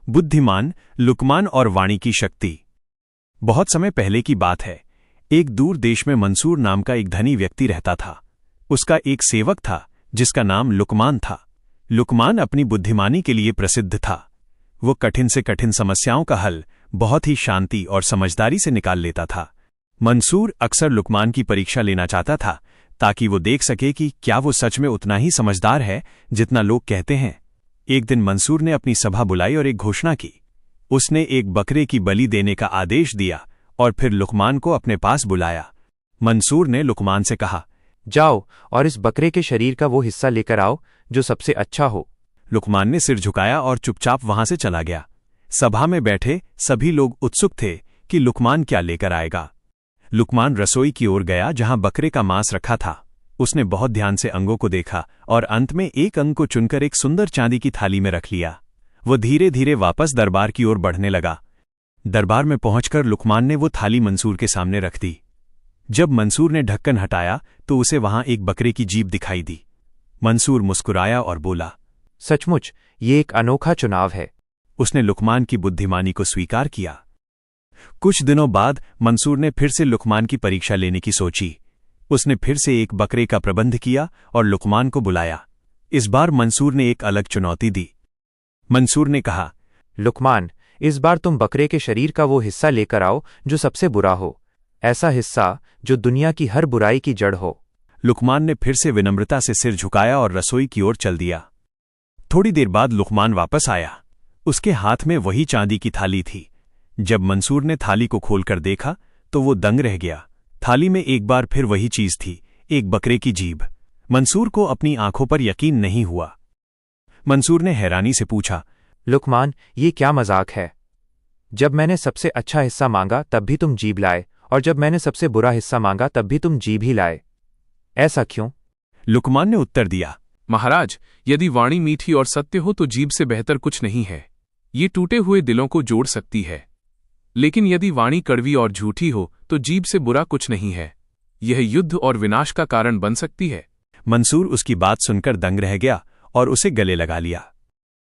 बुद्धिमान, लुकमान और वाणी की शक्ति। बहुत समय पहले की बात है। एक दूर देश में मंसूर नाम का एक धनी व्यक्ति रहता था। उसका एक सेवक था जिसका नाम लुकमान था। लुकमान अपनी बुद्धिमानी के लिए प्रसिद्ध था। वो कठिन से कठिन समस्याओं का हल बहुत ही शांति और समझदारी से निकाल लेता था। मंसूर अक्सर लुकमान की परीक्षा लेना चाहता था ताकि वो देख सके कि क्या वो सच में उतना ही समझदार है जितना लोग कहते हैं। एक दिन मंसूर ने अपनी सभा बुलाई और एक घोषणा की। उसने एक बकरे की बलि देने का आदेश दिया और फिर लुकमान को अपने पास बुलाया। मंसूर ने लुकमान से कहा, जाओ और इस बकरे के शरीर का वो हिस्सा लेकर आओ जो सबसे अच्छा हो। लुकमान ने सिर झुकाया और चुपचाप वहां से चला गया। सभा में बैठे सभी लोग उत्सुक थे कि लुकमान क्या लेकर आएगा। लुकमान रसोई की ओर गया जहां बकरे का मांस रखा था। उसने बहुत ध्यान से अंगों को देखा और अंत में एक अंग को चुनकर एक सुंदर चांदी की थाली में रख लिया। वो धीरे धीरे वापस दरबार की ओर बढ़ने लगा। दरबार में पहुंचकर लुकमान ने वो थाली मंसूर के सामने रख दी। जब मंसूर ने ढक्कन हटाया तो उसे वहां एक बकरे की जीभ दिखाई दी। मंसूर मुस्कुराया और बोला, सचमुच ये एक अनोखा चुनाव है। उसने लुकमान की बुद्धिमानी को स्वीकार किया। कुछ दिनों बाद मंसूर ने फिर से लुकमान की परीक्षा लेने की सोची। उसने फिर से एक बकरे का प्रबंध किया और लुकमान को बुलाया। इस बार मंसूर ने एक अलग चुनौती दी। मंसूर ने कहा, लुकमान, इस बार तुम बकरे के शरीर का वो हिस्सा लेकर आओ जो सबसे बुरा हो, ऐसा हिस्सा जो दुनिया की हर बुराई की जड़ हो। लुकमान ने फिर से विनम्रता से सिर झुकाया और रसोई की ओर चल दिया। थोड़ी देर बाद लुकमान वापस आया। उसके हाथ में वही चांदी की थाली थी। जब मंसूर ने थाली को खोलकर देखा तो वो दंग रह गया। थाली में एक बार फिर वही चीज थी, एक बकरे की जीभ। मंसूर को अपनी आंखों पर यकीन नहीं हुआ। मंसूर ने हैरानी से पूछा, लुकमान, ये क्या मजाक है? जब मैंने सबसे अच्छा हिस्सा मांगा तब भी तुम जीभ लाए, और जब मैंने सबसे बुरा हिस्सा मांगा तब भी तुम जीभ ही लाए। ऐसा क्यों? लुकमान ने उत्तर दिया, महाराज, यदि वाणी मीठी और सत्य हो तो जीभ से बेहतर कुछ नहीं है। ये टूटे हुए दिलों को जोड़ सकती है। लेकिन यदि वाणी कड़वी और झूठी हो तो जीभ से बुरा कुछ नहीं है। यह युद्ध और विनाश का कारण बन सकती है। मंसूर उसकी बात सुनकर दंग रह गया और उसे गले लगा लिया।